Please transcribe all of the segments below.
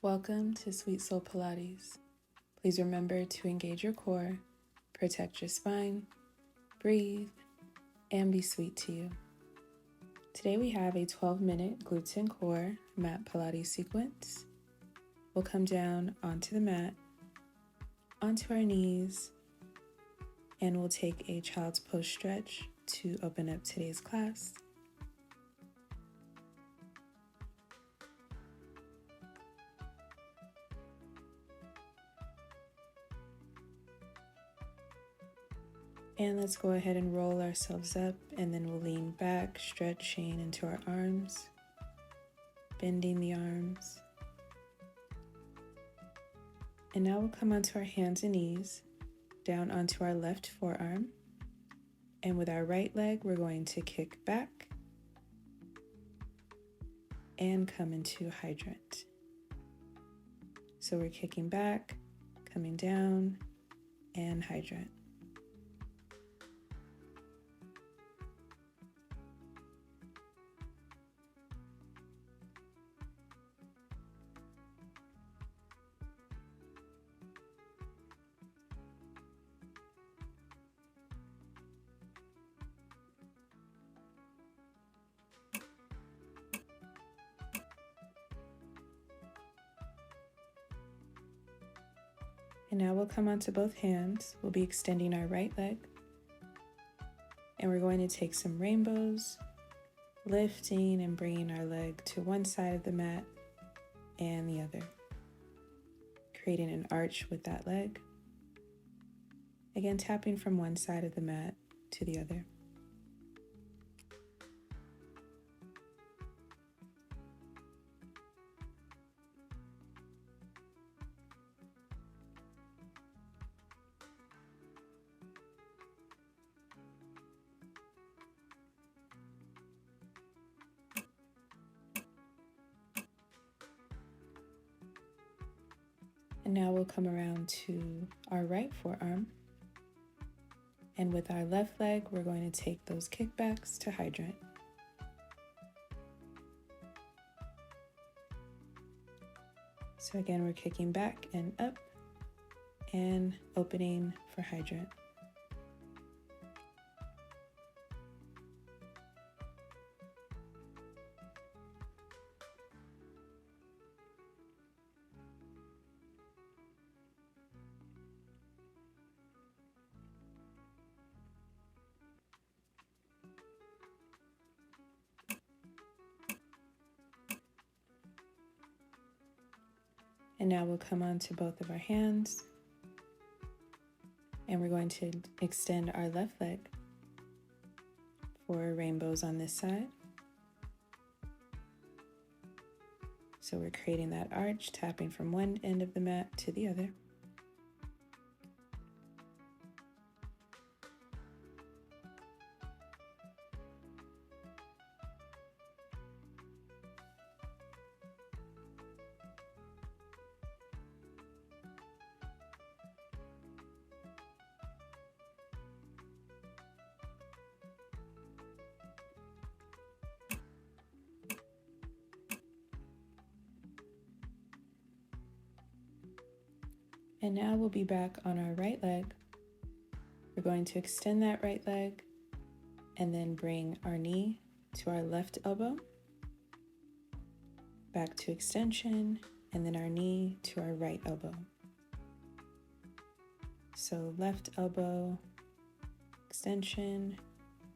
Welcome to Sweet Soul Pilates. Please remember to engage your core, protect your spine, breathe, and be sweet to you. Today we have a 12-minute glutes and core mat Pilates sequence. We'll come down onto the mat, onto our knees, and we'll take a child's pose stretch to open up today's class. And let's go ahead and roll ourselves up, and then we'll lean back, stretching into our arms, bending the arms. And now we'll come onto our hands and knees, down onto our left forearm. And with our right leg, we're going to kick back and come into hydrant. So we're kicking back, coming down, and hydrant. And now we'll come onto both hands. We'll be extending our right leg. And we're going to take some rainbows, lifting and bringing our leg to one side of the mat and the other, creating an arch with that leg. Again, tapping from one side of the mat to the other. And now we'll come around to our right forearm. And with our left leg, we're going to take those kickbacks to hydrant. So again, we're kicking back and up and opening for hydrant. And now we'll come onto both of our hands, and we're going to extend our left leg for rainbows on this side. So we're creating that arch, tapping from one end of the mat to the other. And now we'll be back on our right leg. We're going to extend that right leg and then bring our knee to our left elbow, back to extension, and then our knee to our right elbow. So left elbow, extension,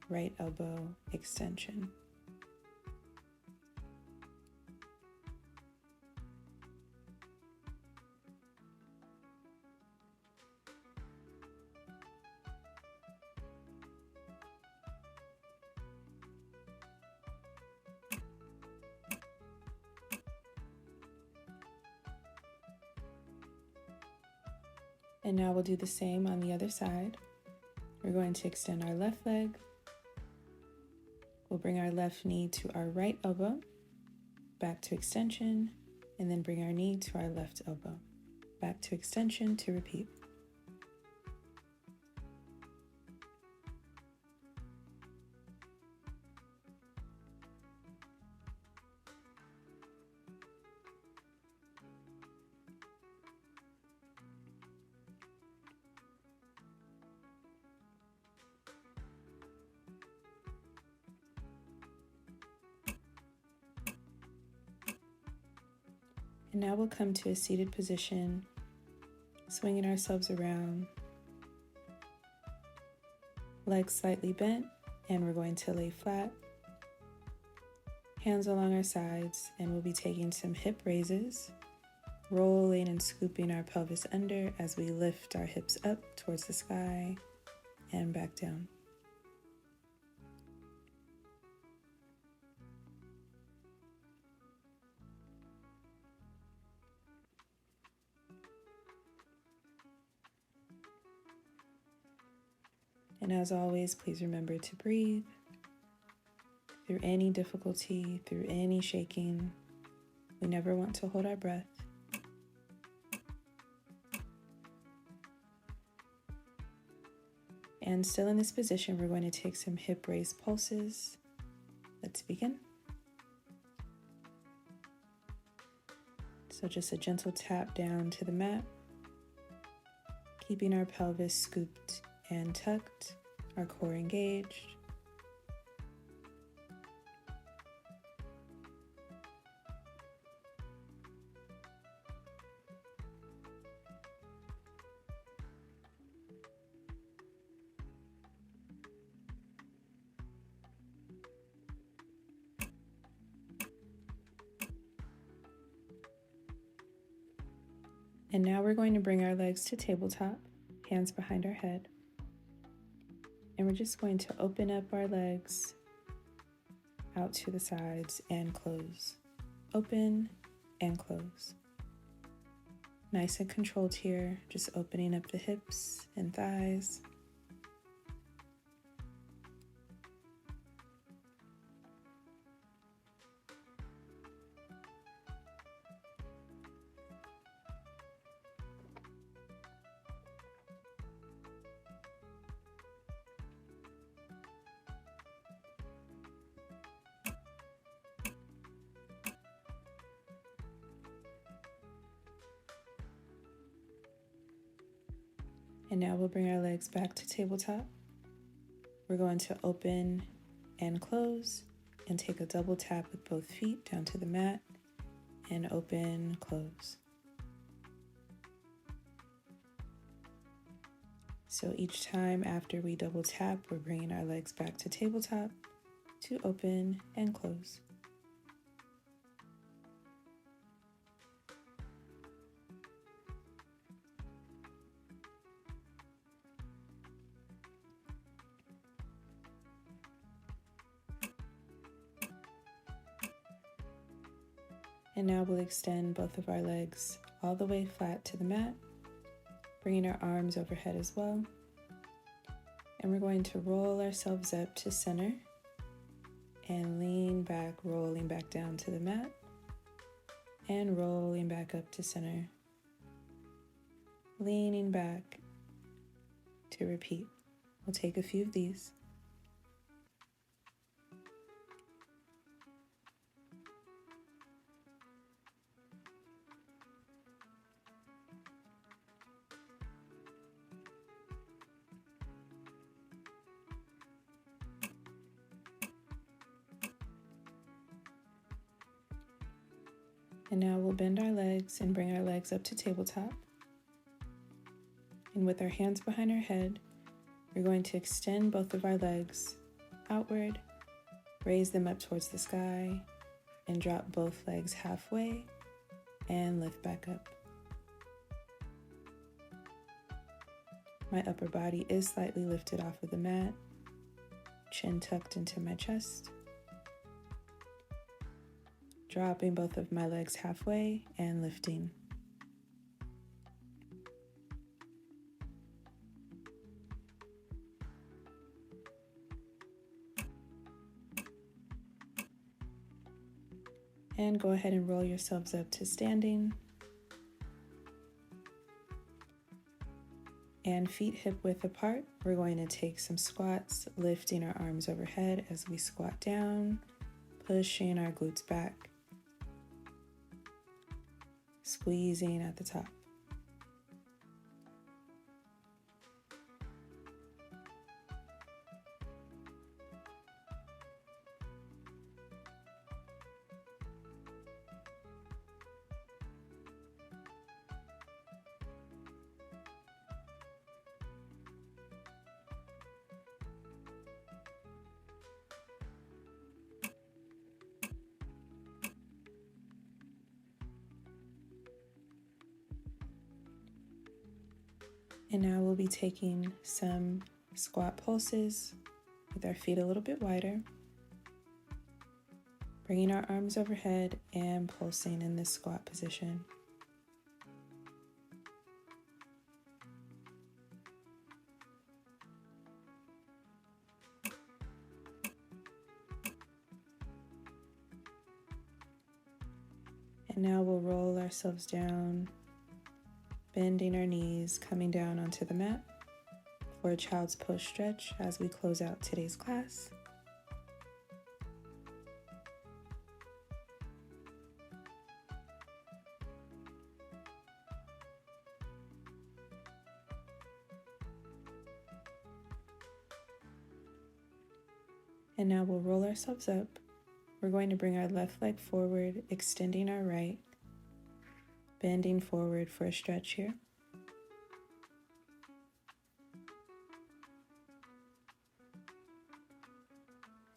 right elbow, extension. And now we'll do the same on the other side. We're going to extend our left leg. We'll bring our left knee to our right elbow, back to extension, and then bring our knee to our left elbow, back to extension to repeat. And now we'll come to a seated position, swinging ourselves around, legs slightly bent, and we're going to lay flat, hands along our sides, and we'll be taking some hip raises, rolling and scooping our pelvis under as we lift our hips up towards the sky and back down. And as always, please remember to breathe through any difficulty, through any shaking. We never want to hold our breath. And still in this position, we're going to take some hip raise pulses. Let's begin. So just a gentle tap down to the mat, keeping our pelvis scooped and tucked, our core engaged. And now we're going to bring our legs to tabletop, hands behind our head. And we're just going to open up our legs out to the sides and close. Open and close. Nice and controlled here, just opening up the hips and thighs. And now we'll bring our legs back to tabletop. We're going to open and close and take a double tap with both feet down to the mat and open, close. So each time after we double tap, we're bringing our legs back to tabletop to open and close. And now we'll extend both of our legs all the way flat to the mat, bringing our arms overhead as well. And we're going to roll ourselves up to center and lean back, rolling back down to the mat and rolling back up to center, leaning back to repeat. We'll take a few of these. And now we'll bend our legs and bring our legs up to tabletop. And with our hands behind our head, we're going to extend both of our legs outward, raise them up towards the sky, and drop both legs halfway and lift back up. My upper body is slightly lifted off of the mat, chin tucked into my chest. Dropping both of my legs halfway and lifting. And go ahead and roll yourselves up to standing. And feet hip width apart. We're going to take some squats, lifting our arms overhead as we squat down, pushing our glutes back, squeezing at the top. And now we'll be taking some squat pulses with our feet a little bit wider, bringing our arms overhead and pulsing in this squat position. And now we'll roll ourselves down, bending our knees, coming down onto the mat for a child's pose stretch as we close out today's class. And now we'll roll ourselves up. We're going to bring our left leg forward, extending our right, bending forward for a stretch here.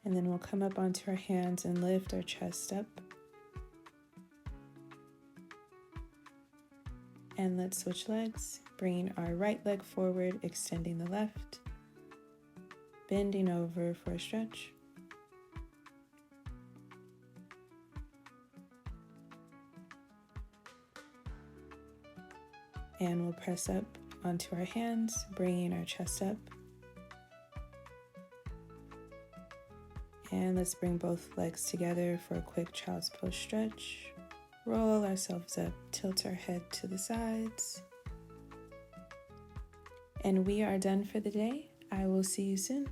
And then we'll come up onto our hands and lift our chest up. And let's switch legs, bringing our right leg forward, extending the left, bending over for a stretch. And we'll press up onto our hands, bringing our chest up. And let's bring both legs together for a quick child's pose stretch. Roll ourselves up, tilt our head to the sides. And we are done for the day. I will see you soon.